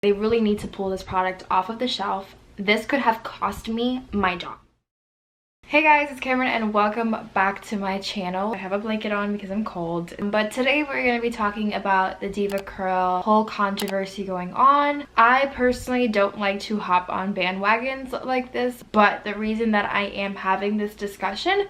They really need to pull this product off of the shelf. This could have cost me my job. Hey guys, it's Kamrin and welcome back to my channel. I have a blanket on because I'm cold. But today we're going to be talking about the Deva Curl whole controversy going on. I personally don't like to hop on bandwagons like this, but the reason that I am having this discussion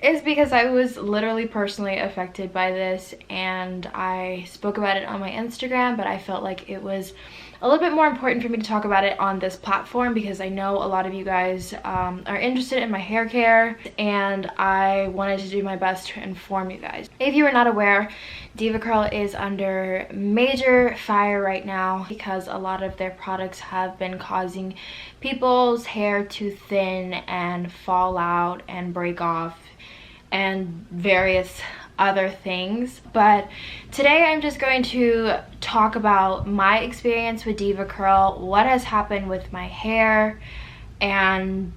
is because I was literally personally affected by this, and I spoke about it on my Instagram, but I felt like it was a little bit more important for me to talk about it on this platform because I know a lot of you guys are interested in my hair care, and I wanted to do my best to inform you guys. If you are not aware, Deva Curl is under major fire right now because a lot of their products have been causing people's hair to thin and fall out and break off and various other things. But today I'm just going to talk about my experience with Deva Curl, what has happened with my hair, and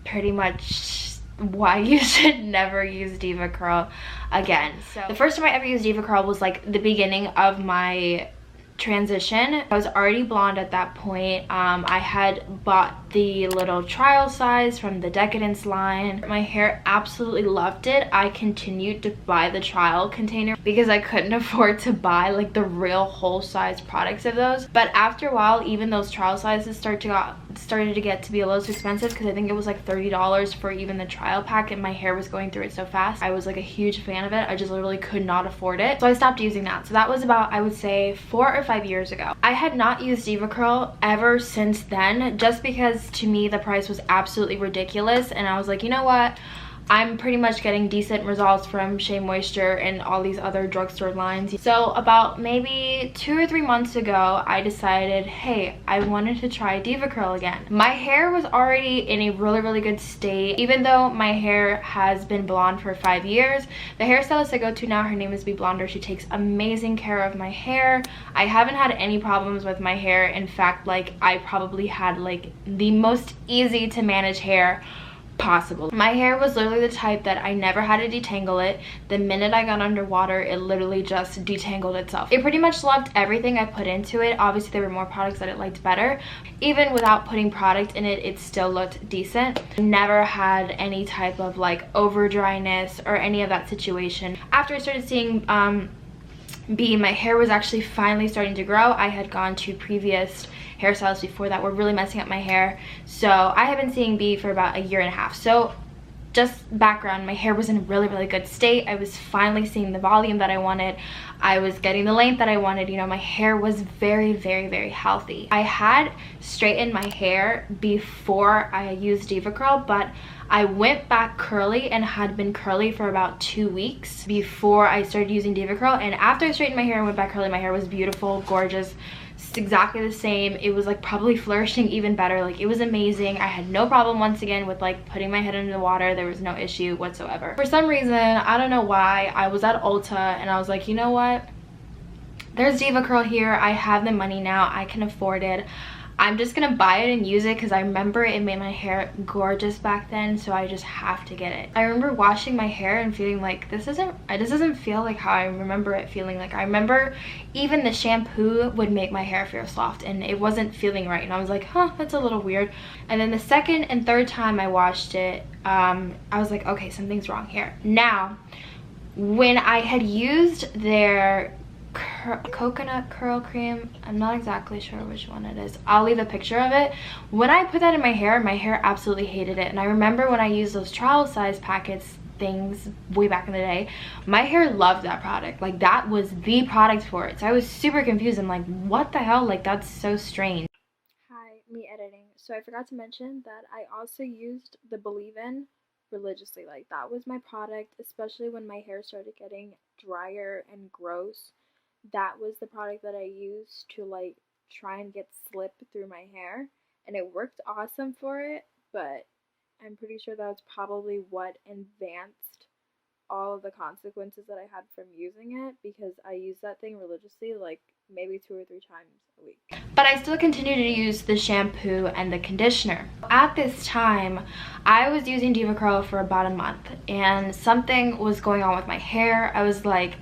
pretty much why you should never use Deva Curl again. So the first time I ever used Deva Curl was like the beginning of my transition. I was already blonde at that point. I had bought the little trial size from the Decadence line. My hair absolutely loved it. I continued to buy the trial container because I couldn't afford to buy like the real whole size products of those. But after a while, even those trial sizes started to get to be a little too expensive because I think it was like $30 for even the trial pack, and my hair was going through it so fast. I was like a huge fan of it. I just literally could not afford it. So I stopped using that. So that was about, I would say, 4 or 5 years ago. I had not used Deva Curl ever since then, just because to me the price was absolutely ridiculous, and I was like, you know what, I'm pretty much getting decent results from Shea Moisture and all these other drugstore lines. So about maybe 2 or 3 months ago, I decided, hey, I wanted to try Deva Curl again. My hair was already in a really good state. Even though my hair has been blonde for 5 years, the hairstylist I go to now, her name is Be Blonder. She takes amazing care of my hair. I haven't had any problems with my hair. In fact, like, I probably had like the most easy to manage hair possible. My hair was literally the type that I never had to detangle it. The minute I got underwater, it literally just detangled itself. It pretty much loved everything I put into it. Obviously there were more products that it liked better. Even without putting product in it, it still looked decent. Never had any type of like over dryness or any of that situation. After I started seeing my hair was actually finally starting to grow. I had gone to previous hairstylists before that were really messing up my hair, so I have been seeing B for about 1.5 years. So just background, my hair was in a really good state. I was finally seeing the volume that I wanted. I was getting the length that I wanted. You know, my hair was very healthy. I had straightened my hair before I used Deva Curl, but I went back curly and had been curly for about 2 weeks before I started using Deva Curl. And after I straightened my hair and went back curly, my hair was beautiful, gorgeous. It's exactly the same. It was like probably flourishing even better. Like, it was amazing. I had no problem once again with like putting my head under the water. There was no issue whatsoever. For some reason, I don't know why, I was at Ulta and I was like, you know what, there's Deva Curl here. I have the money now, I can afford it. I'm just gonna buy it and use it because I remember it made my hair gorgeous back then, so I just have to get it. I remember washing my hair and feeling like this doesn't feel like how I remember it feeling. Like, I remember even the shampoo would make my hair feel soft and it wasn't feeling right, and I was like, huh, that's a little weird. And then the second and third time I washed it, I was like, okay, something's wrong here. Now, when I had used their coconut curl cream, I'm not exactly sure which one it is, I'll leave a picture of it. When I put that in my hair absolutely hated it. And I remember when I used those trial size packets things way back in the day, my hair loved that product. Like, that was the product for it. So I was super confused. I'm like, what the hell, like, that's so strange. Hi, me editing. So I forgot to mention that I also used the Believe In religiously. Like, that was my product, especially when my hair started getting drier and gross. That was the product that I used to like try and get slip through my hair, and it worked awesome for it, but I'm pretty sure that was probably what advanced all of the consequences that I had from using it, because I used that thing religiously like maybe 2 or 3 times a week. But I still continue to use the shampoo and the conditioner. At this time, I was using Deva Curl for about a month, and something was going on with my hair. I was like,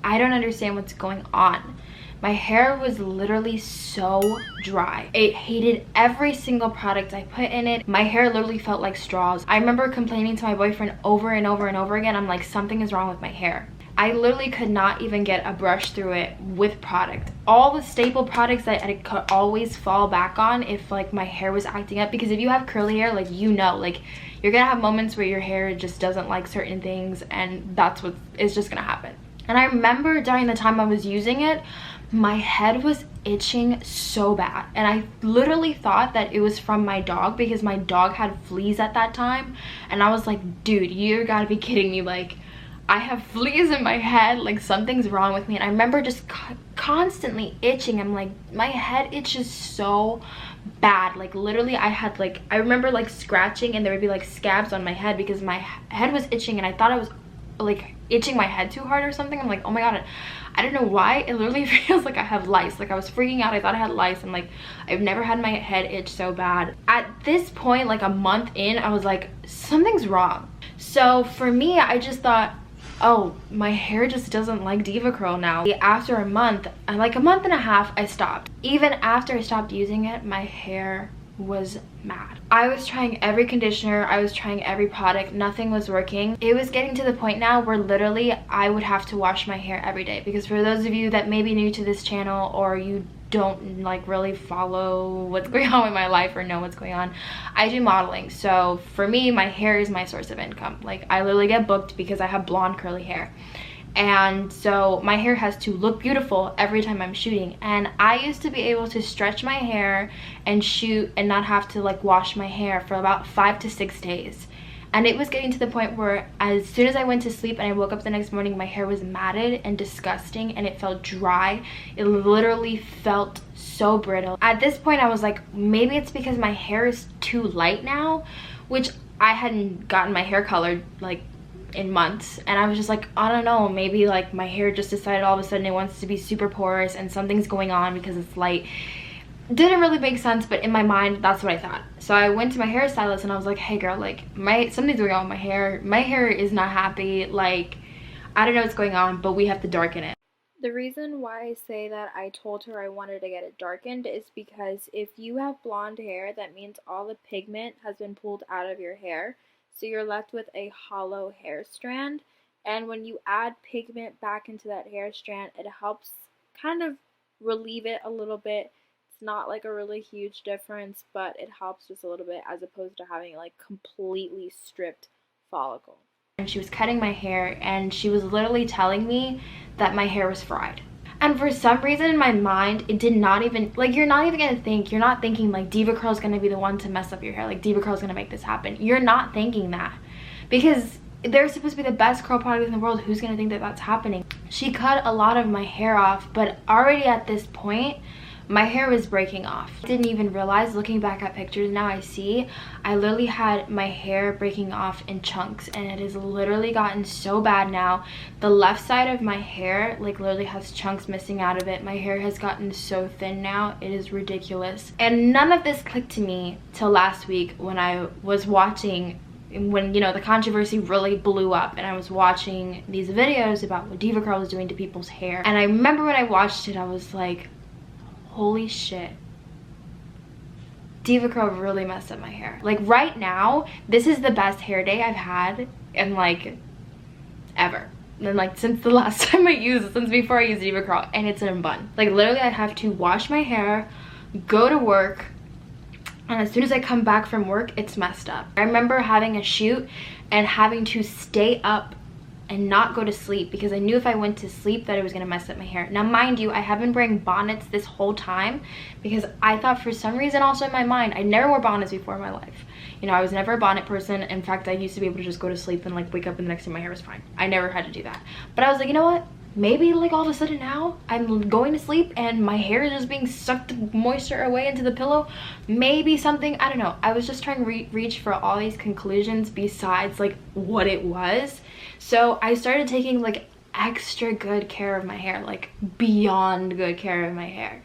I don't understand what's going on. My hair was literally so dry. It hated every single product I put in it. My hair literally felt like straws. I remember complaining to my boyfriend over and over and over again. I'm like, something is wrong with my hair. I literally could not even get a brush through it with product. All the staple products that I could always fall back on if like my hair was acting up, because if you have curly hair, like, you know, like, you're gonna have moments where your hair just doesn't like certain things, and that's what is just gonna happen. And I remember during the time I was using it, my head was itching so bad, and I literally thought that it was from my dog, because my dog had fleas at that time, and I was like, dude, you gotta be kidding me, like, I have fleas in my head, like something's wrong with me. And I remember just constantly itching. I'm like, my head itches so bad, like literally I remember like scratching and there would be like scabs on my head because my head was itching, and I thought I was like itching my head too hard or something. I'm like, oh my god, I don't know why, it literally feels like I have lice. Like, I was freaking out, I thought I had lice, and like, I've never had my head itch so bad. At this point, like a month in, I was like, something's wrong. So for me, I just thought, oh, my hair just doesn't like Deva Curl now. After a month, like a month and a half, I stopped. Even after I stopped using it, my hair was mad. I was trying every conditioner, I was trying every product, nothing was working. It was getting to the point now where literally I would have to wash my hair every day, because for those of you that may be new to this channel, or you don't like really follow what's going on with my life or know what's going on, I do modeling. So for me, my hair is my source of income. Like, I literally get booked because I have blonde curly hair, and so my hair has to look beautiful every time I'm shooting. And I used to be able to stretch my hair and shoot and not have to like wash my hair for about 5 to 6 days. And it was getting to the point where as soon as I went to sleep and I woke up the next morning, my hair was matted and disgusting, and it felt dry. It literally felt so brittle. At this point, I was like, maybe it's because my hair is too light now, which I hadn't gotten my hair colored like in months. And I was just like, I don't know, maybe like my hair just decided all of a sudden it wants to be super porous and something's going on because it's light. Didn't really make sense, but in my mind, that's what I thought. So I went to my hairstylist and I was like, hey girl, like something's going on with my hair. My hair is not happy. Like, I don't know what's going on, but we have to darken it. The reason why I say that I told her I wanted to get it darkened is because if you have blonde hair, that means all the pigment has been pulled out of your hair. So you're left with a hollow hair strand. And when you add pigment back into that hair strand, it helps kind of relieve it a little bit. It's not like a really huge difference, but it helps just a little bit, as opposed to having like completely stripped follicle. And she was cutting my hair, and she was literally telling me that my hair was fried. And for some reason in my mind, it did not even, like, you're not thinking like Deva Curl is gonna be the one to mess up your hair, like Deva Curl is gonna make this happen. You're not thinking that, because they're supposed to be the best curl product in the world. Who's gonna think that that's happening? She cut a lot of my hair off, but already at this point, my hair was breaking off. I didn't even realize, looking back at pictures now, I see I literally had my hair breaking off in chunks, and it has literally gotten so bad now. The left side of my hair like literally has chunks missing out of it. My hair has gotten so thin now, it is ridiculous. And none of this clicked to me till last week when I was watching, when, you know, the controversy really blew up, and I was watching these videos about what Deva Curl was doing to people's hair. And I remember when I watched it, I was like, holy shit, Deva Curl really messed up my hair. Like, right now, this is the best hair day I've had in like ever. And like since the last time I used it, since before I used Deva Curl, and it's in a bun. Like, literally I have to wash my hair, go to work, and as soon as I come back from work, it's messed up. I remember having a shoot and having to stay up and not go to sleep because I knew if I went to sleep that it was gonna mess up my hair. Now, mind you, I have been wearing bonnets this whole time because I thought, for some reason, also in my mind, I never wore bonnets before in my life. You know, I was never a bonnet person. In fact, I used to be able to just go to sleep and like wake up and the next day my hair was fine. I never had to do that. But I was like, you know what? Maybe like all of a sudden now I'm going to sleep and my hair is just being sucked moisture away into the pillow. Maybe something, I don't know. I was just trying to reach for all these conclusions besides like what it was. So I started taking like extra good care of my hair, like beyond good care of my hair,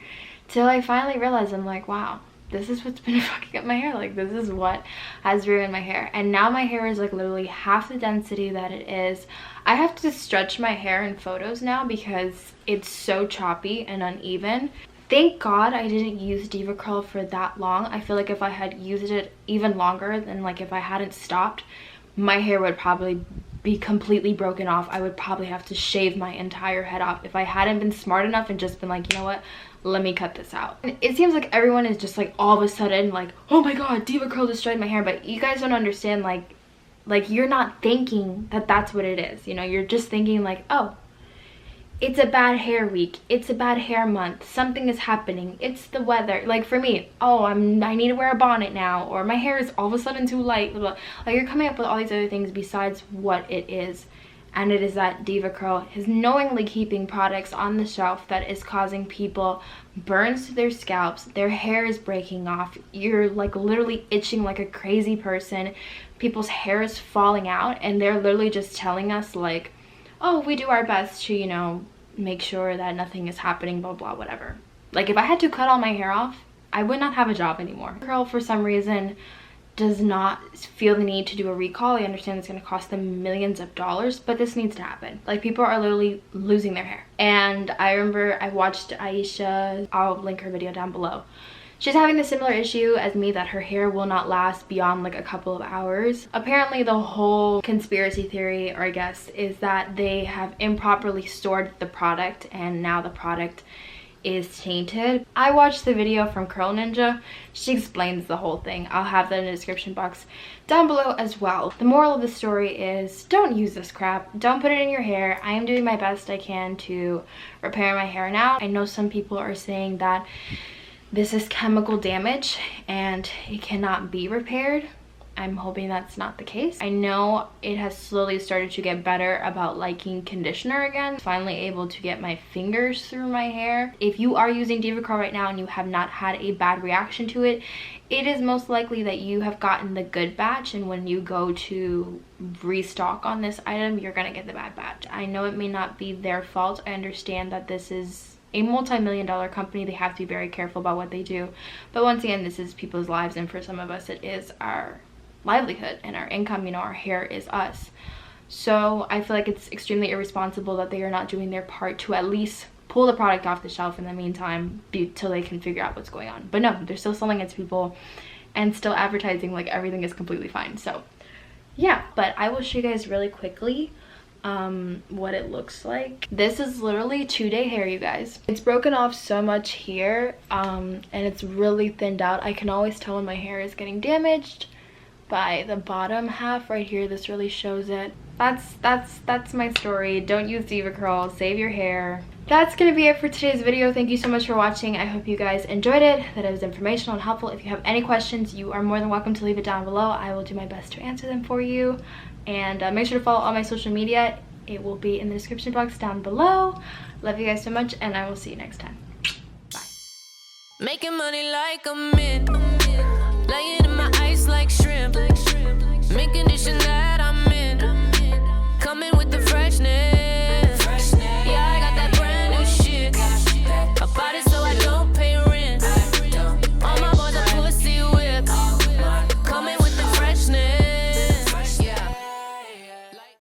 till I finally realized, I'm like, wow, this is what's been fucking up my hair. Like, this is what has ruined my hair. And now my hair is like literally half the density that it is. I have to stretch my hair in photos now because it's so choppy and uneven. Thank God I didn't use Deva Curl for that long. I feel like if I had used it even longer, then like if I hadn't stopped, my hair would probably be completely broken off. I would probably have to shave my entire head off if I hadn't been smart enough and just been like, you know what, let me cut this out. And it seems like everyone is just like all of a sudden like, oh my god, Deva Curl destroyed my hair, but you guys don't understand, like you're not thinking that that's what it is, you know. You're just thinking like, oh, it's a bad hair week, it's a bad hair month, something is happening, it's the weather. Like for me, oh, I need to wear a bonnet now, or my hair is all of a sudden too light. Like you're coming up with all these other things besides what it is. And it is that Deva Curl is knowingly keeping products on the shelf that is causing people burns to their scalps, their hair is breaking off, you're like literally itching like a crazy person, people's hair is falling out, and they're literally just telling us like, oh, we do our best to, you know, make sure that nothing is happening, blah blah whatever. Like if I had to cut all my hair off, I would not have a job anymore. Curl for some reason does not feel the need to do a recall. I understand it's going to cost them millions of dollars, but this needs to happen. Like people are literally losing their hair. And I remember I watched Aisha, I'll link her video down below. She's having a similar issue as me, that her hair will not last beyond like a couple of hours. Apparently the whole conspiracy theory, or I guess, is that they have improperly stored the product and now the product is tainted. I watched the video from Curl Ninja. She explains the whole thing. I'll have that in the description box down below as well. The moral of the story is don't use this crap. Don't put it in your hair. I am doing my best I can to repair my hair now. I know some people are saying that this is chemical damage and it cannot be repaired. I'm hoping that's not the case. I know it has slowly started to get better about liking conditioner again. Finally able to get my fingers through my hair. If you are using Deva Curl right now and you have not had a bad reaction to it, it is most likely that you have gotten the good batch, and when you go to restock on this item, you're gonna get the bad batch. I know it may not be their fault. I understand that this is a multi-million-dollar company. They have to be very careful about what they do, but once again, this is people's lives, and for some of us it is our livelihood and our income. You know, our hair is us. So I feel like it's extremely irresponsible that they are not doing their part to at least pull the product off the shelf in the meantime till they can figure out what's going on. But no, they're still selling it to people and still advertising like everything is completely fine. So yeah, but I will show you guys really quickly what it looks like. This is literally 2-day hair, you guys. It's broken off so much here and it's really thinned out. I can always tell when my hair is getting damaged by the bottom half right here. This really shows it. That's my story. Don't use Deva Curl, save your hair. That's gonna be it for today's video. Thank you so much for watching. I hope you guys enjoyed it, that it was informational and helpful. If you have any questions, you are more than welcome to leave it down below. I will do my best to answer them for you. And make sure to follow all my social media. It will be in the description box down below. Love you guys so much, and I will see you next time. Bye. Making money like a man.